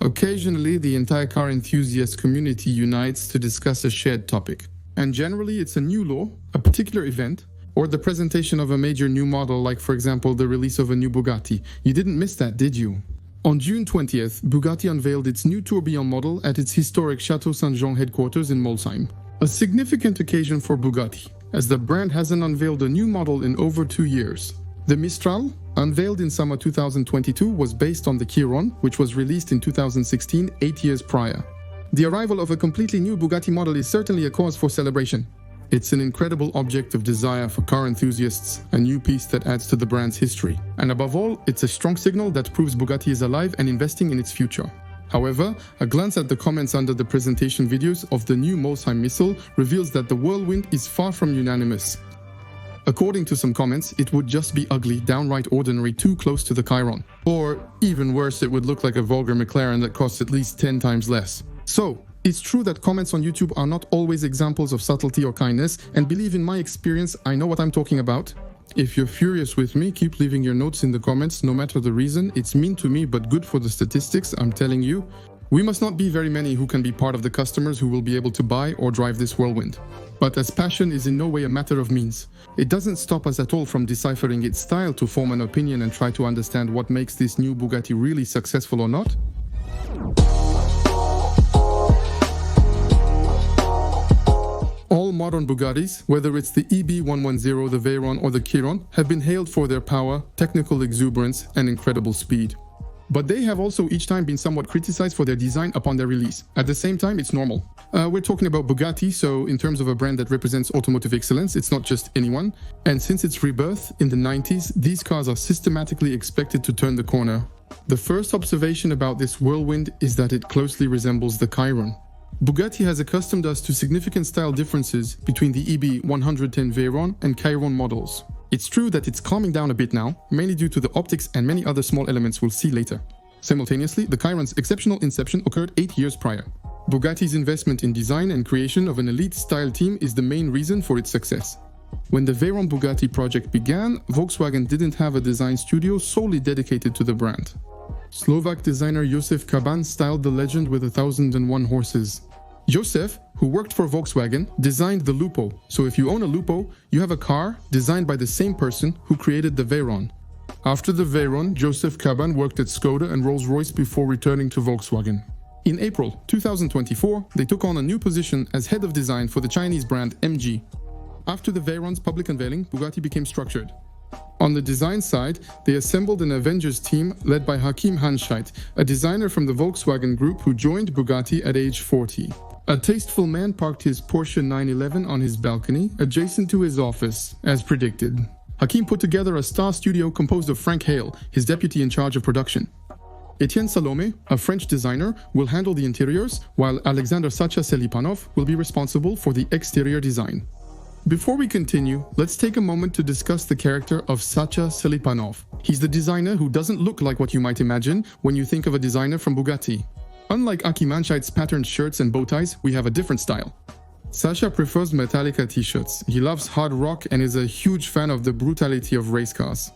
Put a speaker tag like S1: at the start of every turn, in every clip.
S1: Occasionally, the entire car enthusiast community unites to discuss a shared topic. And generally, it's a new law, a particular event, or the presentation of a major new model, like for example, the release of a new Bugatti. You didn't miss that, did you? On June 20th, Bugatti unveiled its new Tourbillon model at its historic Château Saint-Jean headquarters in Molsheim. A significant occasion for Bugatti, as the brand hasn't unveiled a new model in over 2 years. The Mistral, unveiled in summer 2022, was based on the Chiron, which was released in 2016, 8 years prior. The arrival of a completely new Bugatti model is certainly a cause for celebration. It's an incredible object of desire for car enthusiasts, a new piece that adds to the brand's history. And above all, it's a strong signal that proves Bugatti is alive and investing in its future. However, a glance at the comments under the presentation videos of the new Molsheim missile reveals that the whirlwind is far from unanimous. According to some comments, it would just be ugly, downright ordinary, too close to the Chiron. Or, even worse, it would look like a vulgar McLaren that costs at least 10 times less. So, it's true that comments on YouTube are not always examples of subtlety or kindness, and believe in my experience, I know what I'm talking about. If you're furious with me, keep leaving your notes in the comments, no matter the reason. It's mean to me, but good for the statistics, I'm telling you. We must not be very many who can be part of the customers who will be able to buy or drive this whirlwind. But as passion is in no way a matter of means, it doesn't stop us at all from deciphering its style to form an opinion and try to understand what makes this new Bugatti really successful or not. All modern Bugattis, whether it's the EB110, the Veyron or the Chiron, have been hailed for their power, technical exuberance and incredible speed. But they have also each time been somewhat criticized for their design upon their release. At the same time, it's normal. We're talking about Bugatti, so in terms of a brand that represents automotive excellence, it's not just anyone. And since its rebirth in the 90s, these cars are systematically expected to turn the corner. The first observation about this whirlwind is that it closely resembles the Chiron. Bugatti has accustomed us to significant style differences between the EB110 Veyron and Chiron models. It's true that it's calming down a bit now, mainly due to the optics and many other small elements we'll see later. Simultaneously, the Chiron's exceptional inception occurred 8 years prior. Bugatti's investment in design and creation of an elite style team is the main reason for its success. When the Veyron Bugatti project began, Volkswagen didn't have a design studio solely dedicated to the brand. Slovak designer Josef Kaban styled the legend with 1001 horses. Josef, who worked for Volkswagen, designed the Lupo, so if you own a Lupo, you have a car designed by the same person who created the Veyron. After the Veyron, Josef Kaban worked at Skoda and Rolls-Royce before returning to Volkswagen. In April 2024, they took on a new position as head of design for the Chinese brand MG. After the Veyron's public unveiling, Bugatti became structured. On the design side, they assembled an Avengers team led by Hakim Hanscheit, a designer from the Volkswagen Group who joined Bugatti at age 40. A tasteful man parked his Porsche 911 on his balcony, adjacent to his office, as predicted. Hakim put together a star studio composed of Frank Hale, his deputy in charge of production. Etienne Salome, a French designer, will handle the interiors, while Alexander Sacha Selipanov will be responsible for the exterior design. Before we continue, let's take a moment to discuss the character of Sacha Selipanov. He's the designer who doesn't look like what you might imagine when you think of a designer from Bugatti. Unlike Hakim Hanscheit's patterned shirts and bow ties, we have a different style. Sacha prefers Metallica t-shirts. He loves hard rock and is a huge fan of the brutality of race cars.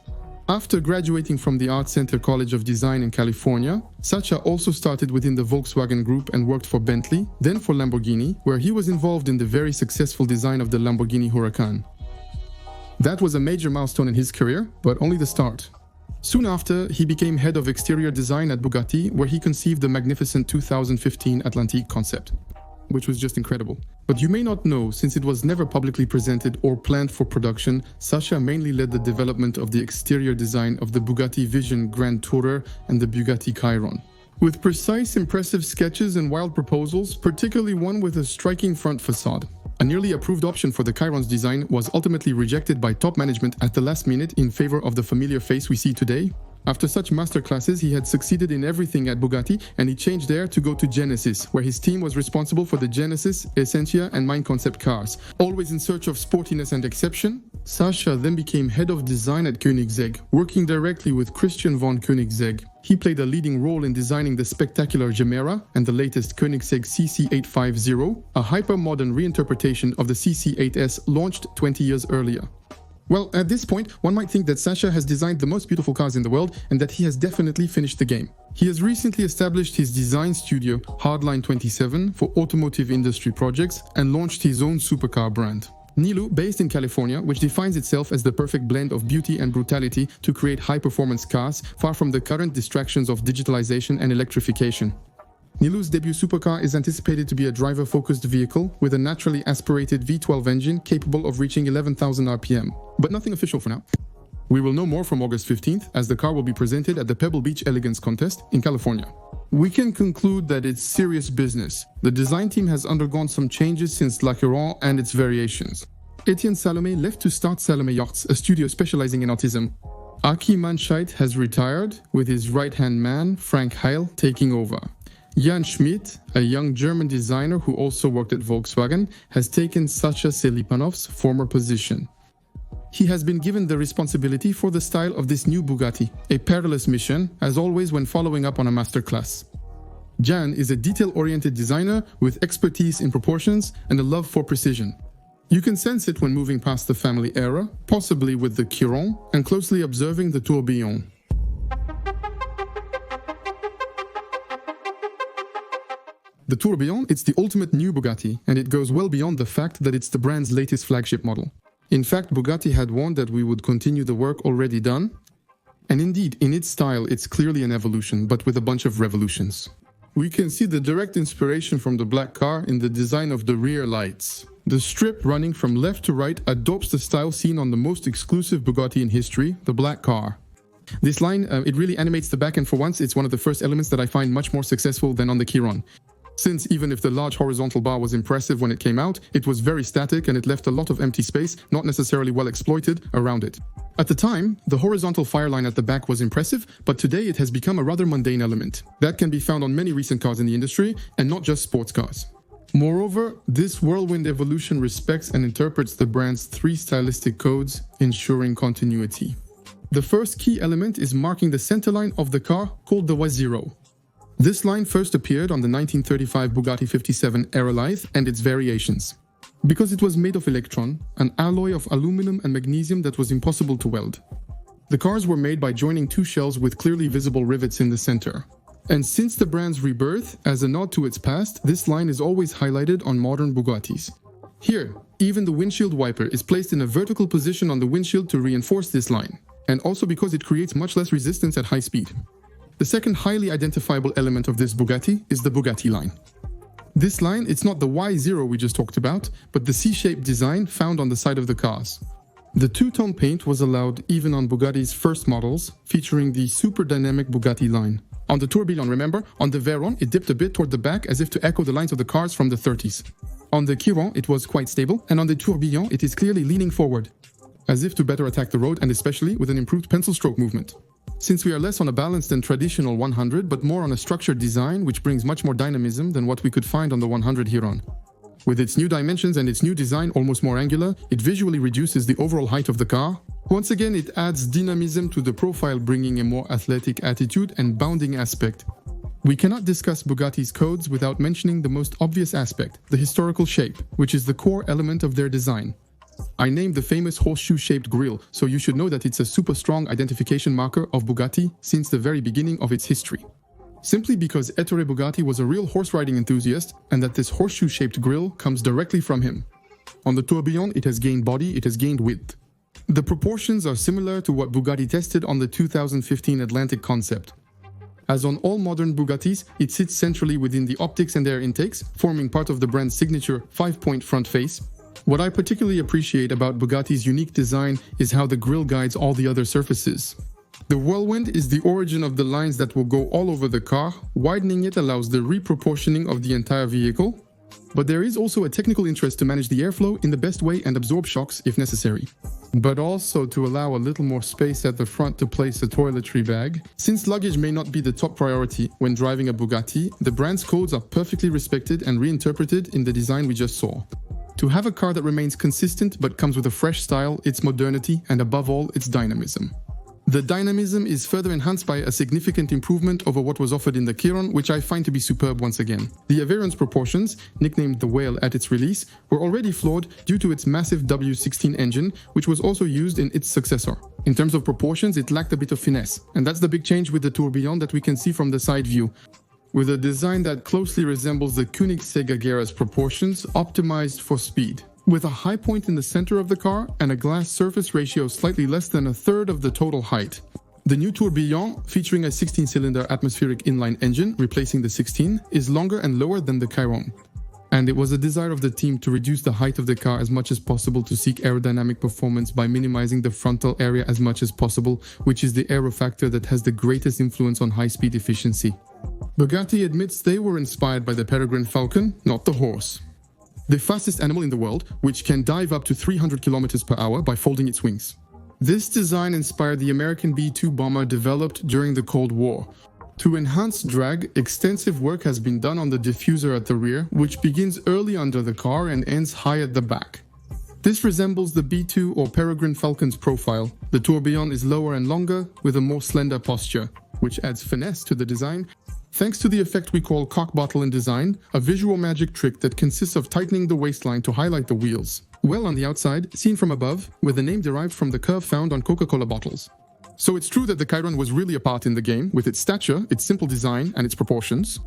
S1: After graduating from the Art Center College of Design in California, Sacha also started within the Volkswagen Group and worked for Bentley, then for Lamborghini, where he was involved in the very successful design of the Lamborghini Huracan. That was a major milestone in his career, but only the start. Soon after, he became head of exterior design at Bugatti, where he conceived the magnificent 2015 Atlantique concept, which was just incredible. But you may not know, since it was never publicly presented or planned for production, Sacha mainly led the development of the exterior design of the Bugatti Vision Grand Tourer and the Bugatti Chiron. With precise, impressive sketches and wild proposals, particularly one with a striking front facade. A nearly approved option for the Chiron's design was ultimately rejected by top management at the last minute in favor of the familiar face we see today. After such masterclasses, he had succeeded in everything at Bugatti, and he changed there to go to Genesis, where his team was responsible for the Genesis, Essentia and Mine concept cars. Always in search of sportiness and exception, Sacha then became head of design at Koenigsegg, working directly with Christian von Koenigsegg. He played a leading role in designing the spectacular Gemera and the latest Koenigsegg CC850, a hyper-modern reinterpretation of the CC8S launched 20 years earlier. Well, at this point, one might think that Sacha has designed the most beautiful cars in the world and that he has definitely finished the game. He has recently established his design studio, Hardline 27, for automotive industry projects and launched his own supercar brand. Nilu, based in California, which defines itself as the perfect blend of beauty and brutality to create high-performance cars, far from the current distractions of digitalization and electrification. Nilu's debut supercar is anticipated to be a driver-focused vehicle with a naturally aspirated V12 engine capable of reaching 11,000 RPM. But nothing official for now. We will know more from August 15th as the car will be presented at the Pebble Beach Elegance Contest in California. We can conclude that it's serious business. The design team has undergone some changes since La Chiron and its variations. Etienne Salomé left to start Salomé Yachts, a studio specializing in autism. Aki Manscheit has retired, with his right-hand man, Frank Heil, taking over. Jan Schmidt, a young German designer who also worked at Volkswagen, has taken Sacha Selipanov's former position. He has been given the responsibility for the style of this new Bugatti, a perilous mission, as always when following up on a masterclass. Jan is a detail-oriented designer with expertise in proportions and a love for precision. You can sense it when moving past the family era, possibly with the Chiron, and closely observing the Tourbillon. The Tourbillon, it's the ultimate new Bugatti, and it goes well beyond the fact that it's the brand's latest flagship model. In fact, Bugatti had warned that we would continue the work already done, and indeed, in its style, it's clearly an evolution, but with a bunch of revolutions. We can see the direct inspiration from the black car in the design of the rear lights. The strip running from left to right adopts the style seen on the most exclusive Bugatti in history, the black car. This line, it really animates the back, and for once, it's one of the first elements that I find much more successful than on the Chiron. Since even if the large horizontal bar was impressive when it came out, it was very static and it left a lot of empty space, not necessarily well exploited, around it. At the time, the horizontal fireline at the back was impressive, but today it has become a rather mundane element. That can be found on many recent cars in the industry, and not just sports cars. Moreover, this whirlwind evolution respects and interprets the brand's three stylistic codes, ensuring continuity. The first key element is marking the centerline of the car, called the Y0. This line first appeared on the 1935 Bugatti 57 Aerolite and its variations. Because it was made of electron, an alloy of aluminum and magnesium that was impossible to weld. The cars were made by joining two shells with clearly visible rivets in the center. And since the brand's rebirth, as a nod to its past, this line is always highlighted on modern Bugattis. Here, even the windshield wiper is placed in a vertical position on the windshield to reinforce this line, and also because it creates much less resistance at high speed. The second highly identifiable element of this Bugatti is the Bugatti line. This line, it's not the Y0 we just talked about, but the C-shaped design found on the side of the cars. The two-tone paint was allowed even on Bugatti's first models, featuring the super dynamic Bugatti line. On the Tourbillon, remember, on the Veyron, it dipped a bit toward the back as if to echo the lines of the cars from the 30s. On the Chiron, it was quite stable, and on the Tourbillon, it is clearly leaning forward, as if to better attack the road and especially with an improved pencil stroke movement. Since we are less on a balanced and traditional 100, but more on a structured design which brings much more dynamism than what we could find on the 100 Chiron. With its new dimensions and its new design almost more angular, it visually reduces the overall height of the car. Once again, it adds dynamism to the profile, bringing a more athletic attitude and bounding aspect. We cannot discuss Bugatti's codes without mentioning the most obvious aspect, the historical shape, which is the core element of their design. I named the famous horseshoe-shaped grille, so you should know that it's a super strong identification marker of Bugatti since the very beginning of its history. Simply because Ettore Bugatti was a real horse riding enthusiast and that this horseshoe-shaped grille comes directly from him. On the Tourbillon, it has gained body, it has gained width. The proportions are similar to what Bugatti tested on the 2015 Atlantic concept. As on all modern Bugattis, it sits centrally within the optics and air intakes, forming part of the brand's signature 5-point front face. What I particularly appreciate about Bugatti's unique design is how the grille guides all the other surfaces. The whirlwind is the origin of the lines that will go all over the car. Widening it allows the reproportioning of the entire vehicle. But there is also a technical interest to manage the airflow in the best way and absorb shocks if necessary. But also to allow a little more space at the front to place a toiletry bag. Since luggage may not be the top priority when driving a Bugatti, the brand's codes are perfectly respected and reinterpreted in the design we just saw. To have a car that remains consistent but comes with a fresh style, its modernity, and above all, its dynamism. The dynamism is further enhanced by a significant improvement over what was offered in the Chiron, which I find to be superb once again. The Aveyronn's proportions, nicknamed the Whale at its release, were already flawed due to its massive W16 engine, which was also used in its successor. In terms of proportions, it lacked a bit of finesse, and that's the big change with the Tourbillon that we can see from the side view. With a design that closely resembles the Koenigsegg Agera's proportions, optimized for speed. With a high point in the center of the car and a glass surface ratio slightly less than a third of the total height. The new Tourbillon, featuring a 16-cylinder atmospheric inline engine replacing the 16, is longer and lower than the Chiron. And it was a desire of the team to reduce the height of the car as much as possible to seek aerodynamic performance by minimizing the frontal area as much as possible, which is the aero factor that has the greatest influence on high-speed efficiency. Bugatti admits they were inspired by the Peregrine Falcon, not the horse. The fastest animal in the world, which can dive up to 300 km per hour by folding its wings. This design inspired the American B-2 bomber developed during the Cold War. To enhance drag, extensive work has been done on the diffuser at the rear, which begins early under the car and ends high at the back. This resembles the B-2 or Peregrine Falcon's profile. The Tourbillon is lower and longer, with a more slender posture, which adds finesse to the design, thanks to the effect we call cock bottle in design, a visual magic trick that consists of tightening the waistline to highlight the wheels. Well on the outside, seen from above, with the name derived from the curve found on Coca-Cola bottles. So it's true that the Chiron was really a part in the game, with its stature, its simple design, and its proportions.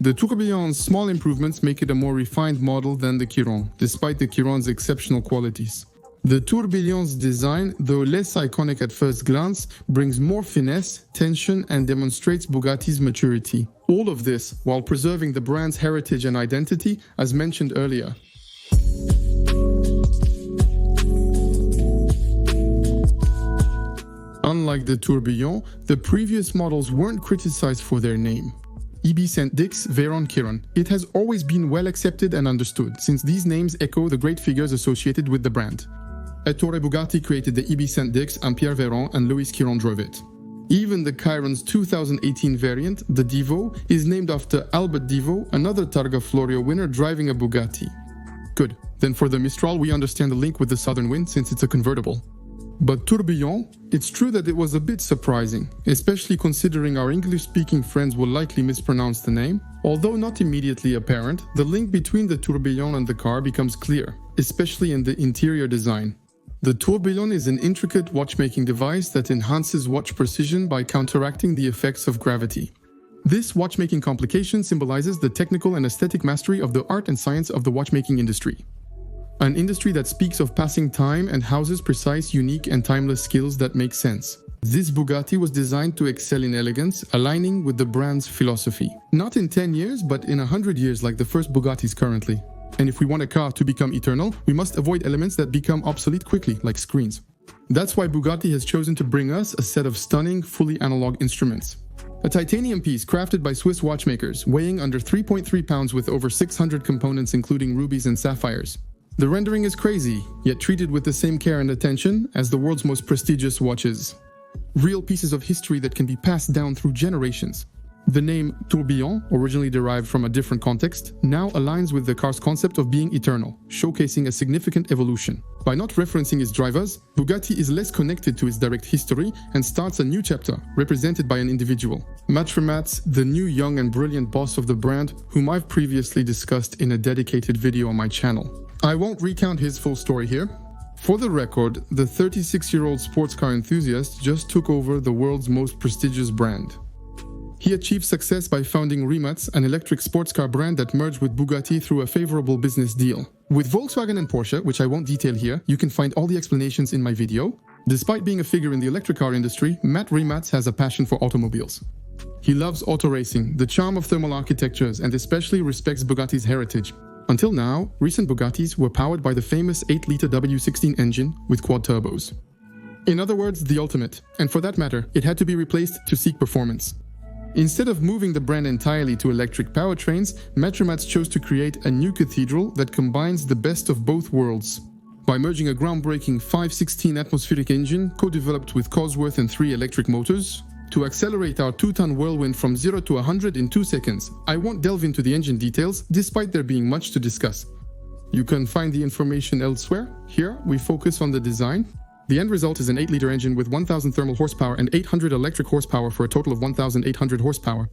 S1: The Tourbillon's small improvements make it a more refined model than the Chiron, despite the Chiron's exceptional qualities. The Tourbillon's design, though less iconic at first glance, brings more finesse, tension, and demonstrates Bugatti's maturity. All of this while preserving the brand's heritage and identity, as mentioned earlier. Unlike the Tourbillon, the previous models weren't criticized for their name. EB Saint-Dix, Veyron, Chiron. It has always been well accepted and understood, since these names echo the great figures associated with the brand. Ettore Bugatti created the EB Saint-Dix, and Pierre Veyron and Louis Chiron drove it. Even the Chiron's 2018 variant, the Divo, is named after Albert Divo, another Targa Florio winner driving a Bugatti. Good, then for the Mistral we understand the link with the Southern Wind since it's a convertible. But Tourbillon, it's true that it was a bit surprising, especially considering our English-speaking friends will likely mispronounce the name. Although not immediately apparent, the link between the Tourbillon and the car becomes clear, especially in the interior design. The Tourbillon is an intricate watchmaking device that enhances watch precision by counteracting the effects of gravity. This watchmaking complication symbolizes the technical and aesthetic mastery of the art and science of the watchmaking industry. An industry that speaks of passing time and houses precise, unique, and timeless skills that make sense. This Bugatti was designed to excel in elegance, aligning with the brand's philosophy. Not in 10 years, but in 100 years like the first Bugattis currently. And if we want a car to become eternal, we must avoid elements that become obsolete quickly, like screens. That's why Bugatti has chosen to bring us a set of stunning, fully analog instruments. A titanium piece crafted by Swiss watchmakers, weighing under 3.3 pounds with over 600 components including rubies and sapphires. The rendering is crazy, yet treated with the same care and attention as the world's most prestigious watches. Real pieces of history that can be passed down through generations. The name Tourbillon, originally derived from a different context, now aligns with the car's concept of being eternal, showcasing a significant evolution. By not referencing its drivers, Bugatti is less connected to its direct history and starts a new chapter, represented by an individual. Matt Rimatz, the new young and brilliant boss of the brand, whom I've previously discussed in a dedicated video on my channel. I won't recount his full story here. For the record, the 36-year-old sports car enthusiast just took over the world's most prestigious brand. He achieved success by founding Rimac, an electric sports car brand that merged with Bugatti through a favorable business deal. With Volkswagen and Porsche, which I won't detail here, you can find all the explanations in my video. Despite being a figure in the electric car industry, Matt Rimatz has a passion for automobiles. He loves auto racing, the charm of thermal architectures, and especially respects Bugatti's heritage. Until now, recent Bugattis were powered by the famous 8-liter W16 engine with quad turbos. In other words, the ultimate, and for that matter, it had to be replaced to seek performance. Instead of moving the brand entirely to electric powertrains, Matt Rimatz chose to create a new cathedral that combines the best of both worlds. By merging a groundbreaking 516 atmospheric engine co-developed with Cosworth and 3 electric motors, to accelerate our 2-ton whirlwind from 0 to 100 in 2 seconds. I won't delve into the engine details, despite there being much to discuss. You can find the information elsewhere. Here, we focus on the design. The end result is an 8-liter engine with 1,000 thermal horsepower and 800 electric horsepower for a total of 1,800 horsepower.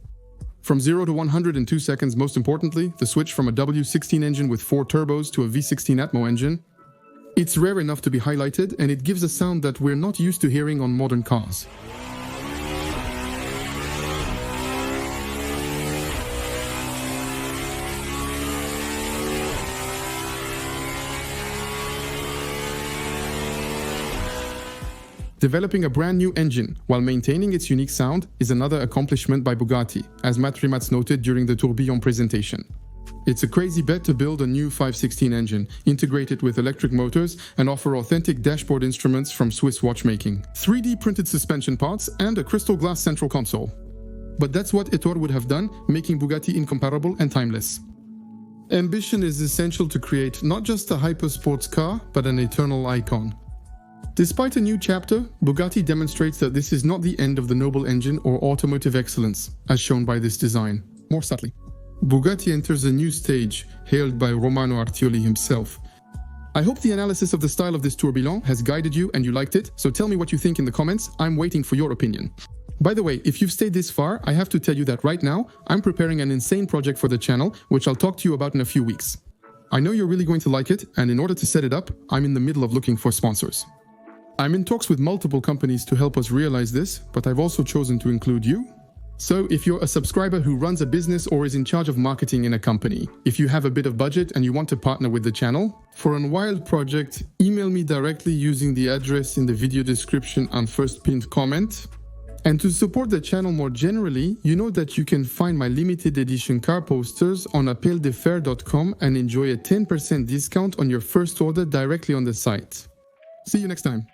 S1: From 0 to 100 in 2 seconds, most importantly, the switch from a W16 engine with 4 turbos to a V16 Atmo engine. It's rare enough to be highlighted, and it gives a sound that we're not used to hearing on modern cars. Developing a brand new engine while maintaining its unique sound is another accomplishment by Bugatti, as Matt Rimatz noted during the Tourbillon presentation. It's a crazy bet to build a new 516 engine, integrate it with electric motors, and offer authentic dashboard instruments from Swiss watchmaking, 3D printed suspension parts, and a crystal glass central console. But that's what Ettore would have done, making Bugatti incomparable and timeless. Ambition is essential to create not just a hypersports car, but an eternal icon. Despite a new chapter, Bugatti demonstrates that this is not the end of the noble engine or automotive excellence, as shown by this design. More subtly, Bugatti enters a new stage, hailed by Romano Artioli himself. I hope the analysis of the style of this Tourbillon has guided you and you liked it, so tell me what you think in the comments. I'm waiting for your opinion. By the way, if you've stayed this far, I have to tell you that right now, I'm preparing an insane project for the channel, which I'll talk to you about in a few weeks. I know you're really going to like it, and in order to set it up, I'm in the middle of looking for sponsors. I'm in talks with multiple companies to help us realize this, but I've also chosen to include you. So if you're a subscriber who runs a business or is in charge of marketing in a company, if you have a bit of budget and you want to partner with the channel, for an Unveiled project, email me directly using the address in the video description and first pinned comment. And to support the channel more generally, you know that you can find my limited edition car posters on appeldefer.com and enjoy a 10% discount on your first order directly on the site. See you next time.